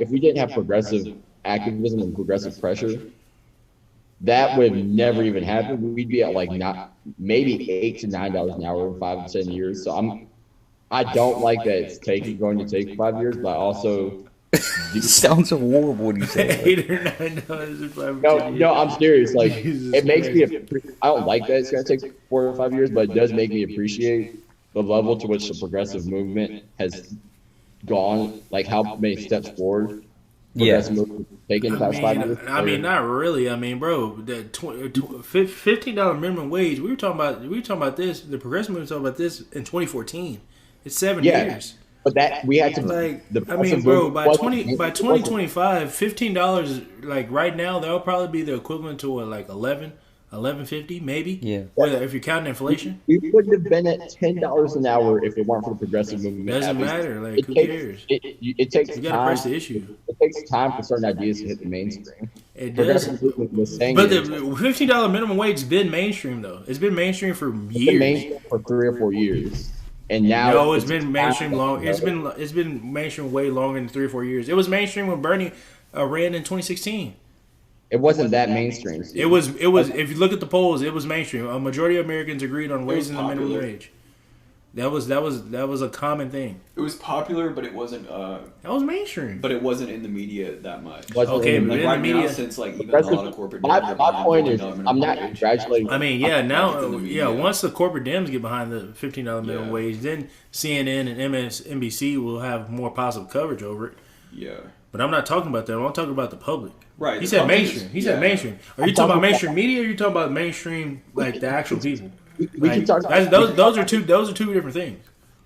if we didn't have progressive activism and progressive pressure, that would never even happen. We'd be at like not maybe $8 to $9 an hour in 5 to 10 years. So I don't like that it's going to take 5 years, but I also Sounds horrible when you say that. $8 or $9 in 5 or 10 years. no, I'm serious. Like Jesus it makes Christ. me. I don't like that it's going to take 4 or 5 years, but it does make me appreciate the level to which the progressive movement has gone. Like how many steps forward Yeah. progressive movement has taken in the past 5 years. I mean, not really. I mean, bro, the $15 minimum wage. We were talking about this. The progressive movement talking about this in 2014. It's 7 years. But that we had to Like, I mean, bro, by 2025, $15 like right now that'll probably be the equivalent to what, like 11.50 maybe. Yeah. Whether if you're counting inflation, We wouldn't have been at $10 an hour if it weren't for the progressive movement. doesn't matter. Like, who cares? It takes You gotta time. press the issue. It takes time for certain ideas to hit the mainstream. It does. Progressive movement was saying But the it's $15 minimum wage has been mainstream though. It's been mainstream for been years. mainstream for 3 or 4 years, and now No, it's been mainstream long. It's been mainstream way longer than 3 or 4 years. It was mainstream when Bernie ran in 2016. It wasn't that mainstream. Steve. It was. If you look at the polls, it was mainstream. A majority of Americans agreed on raising the minimum popular. wage. That was a common thing. It was popular, but it wasn't. That was mainstream. But it wasn't in the media that much. Wasn't Okay, in but the- in Like the right now, media, since like even a Progressive- lot of corporate. my Dems are my behind point is, $15 minimum I'm not wage. congratulating. I mean, yeah. It's in the Now, media. once the corporate Dems get behind the $15 minimum Yeah. wage, then CNN and MSNBC will have more positive coverage over it. Yeah. But I'm not talking about that. I'm talking about the public. Right. He the said public mainstream. is- He said yeah. mainstream. Are you talking about mainstream media? Or are you talking about mainstream, like the actual people? we Like, can talk. those are two different things.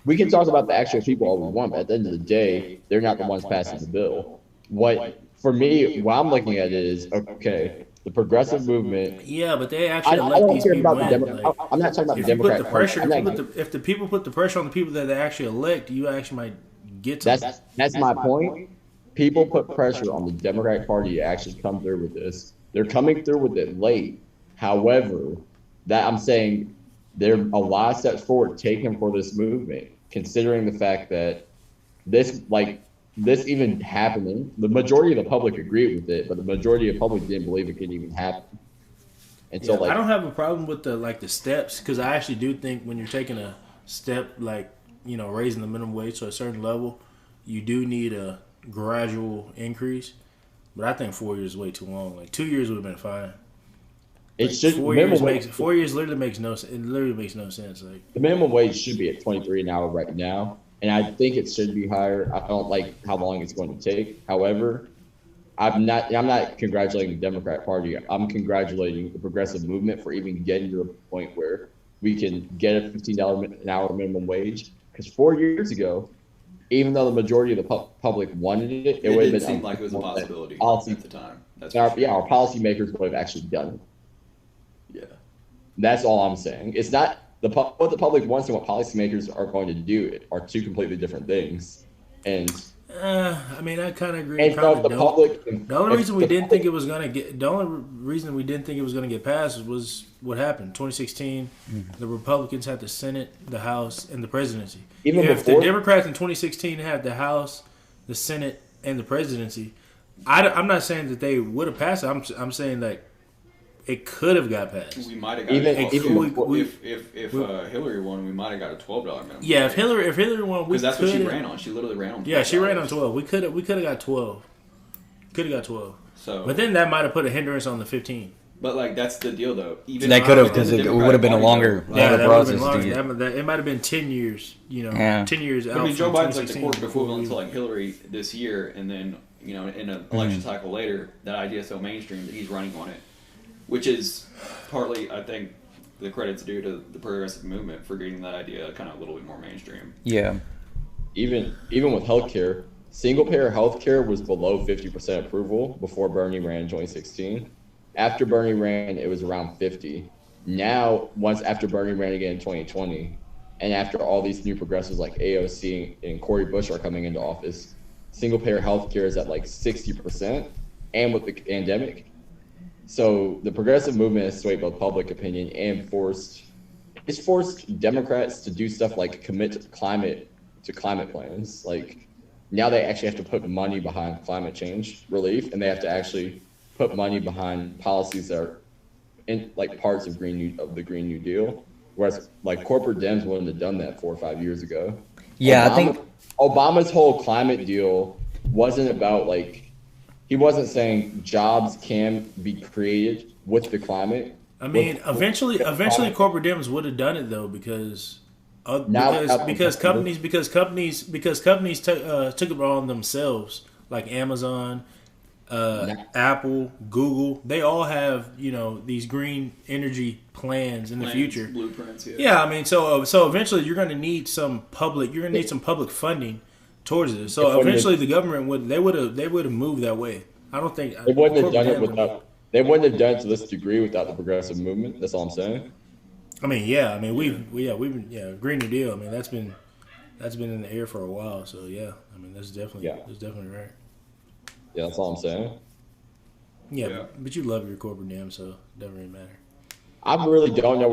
We can talk about the actual people all we want, but at the end of the day, they're not the ones passing the bill. For me, what I'm looking at is, okay, the progressive movement. Yeah, but they I actually elect don't these care people about the in. Democrat. Like, I'm not talking about the if you put Democrat the pressure, Party. I'm not- if the people put the pressure on the people that they actually elect, you actually might get to. That's my point. People put pressure on the Democratic Party to actually come through with this. They're coming through with it late. However, that I'm saying there are a lot of steps forward taken for this movement, considering the fact that this even happening, the majority of the public agreed with it, but the majority of the public didn't believe it could even happen. And so, I don't have a problem with the steps, because I actually do think when you're taking a step like raising the minimum wage to a certain level, you do need a gradual increase. But I think 4 years is way too long. Like 2 years would have been fine. it's just 4 years minimum makes 4 years literally makes no sense. It literally makes no sense. Like the minimum wage should be at 23 an hour right now, and I think it should be higher. I don't like how long it's going to take. However, I'm not congratulating the Democrat Party. I'm congratulating the progressive movement for even getting to a point where we can get a $15 an hour minimum wage. Because 4 years ago, even though the majority of the public wanted it, It would have didn't been seem like it was a possibility policy. at the time. That's Our, for sure. yeah, our policymakers would have actually done it. Yeah. That's all I'm saying. It's not what the public wants and what policymakers are going to do are two completely different things. And I mean, I kind of agree. and so Probably the don't. public. The only reason we didn't think it was gonna get. The only reason we didn't think it was gonna get passed was what happened. 2016, the Republicans had the Senate, the House, and the presidency. Even if before- the Democrats in 2016 had the House, the Senate, and the presidency, I'm not saying that they would have passed it. I'm saying that it could have got passed. We might have got if Hillary won, we might have got a $12 minimum. Yeah, if Hillary won, we because that's what she coulda- ran on. She literally ran on. Yeah, she ran on $12. 12. We could have got 12. Could have got 12. So, But then that might have put a hindrance on the 15. but like that's the deal though. Even That could have, within because the it Democratic would have been a Party, longer, though, Yeah, longer that would have been process to longer. get. It might have been 10 years. Yeah. 10 years out. I mean, Joe from Biden's like the 2016 corporate before equivalent we- to like Hillary this year, and then in an election cycle later, that idea is so mainstream that he's running on it, which is partly, I think, the credit's due to the progressive movement for getting that idea kind of a little bit more mainstream. Yeah. even with healthcare, single payer healthcare was below 50% approval before Bernie ran in 2016. After Bernie ran, it was around 50. Now, after Bernie ran again in 2020, and after all these new progressives like AOC and Cory Bush are coming into office, single payer healthcare is at like 60%, and with the pandemic. So the progressive movement has swayed both public opinion and forced Democrats to do stuff like commit to climate plans. Like now they actually have to put money behind climate change relief, and they have to actually put money behind policies that are in like parts of the Green New Deal. Whereas like corporate Dems wouldn't have done that 4 or 5 years ago. Yeah, I think Obama's whole climate deal wasn't about like he wasn't saying jobs can be created with the climate. I mean, eventually, corporate Dems would have done it though because companies took it on themselves, like Amazon, Apple, Google. They all have these green energy plans in the future, blueprints. Yeah, I mean, so eventually you're going to need some public funding towards it. So eventually the government would have moved that way. I don't think they wouldn't have done it without. They wouldn't have done it to this degree without the progressive movement. That's all I'm saying. I mean, yeah. I mean, we've been Green New Deal. I mean, that's been in the air for a while. So yeah, I mean, that's definitely right. Yeah, that's all I'm saying. Yeah. But you love your corporate Dem, so it doesn't really matter. I really don't know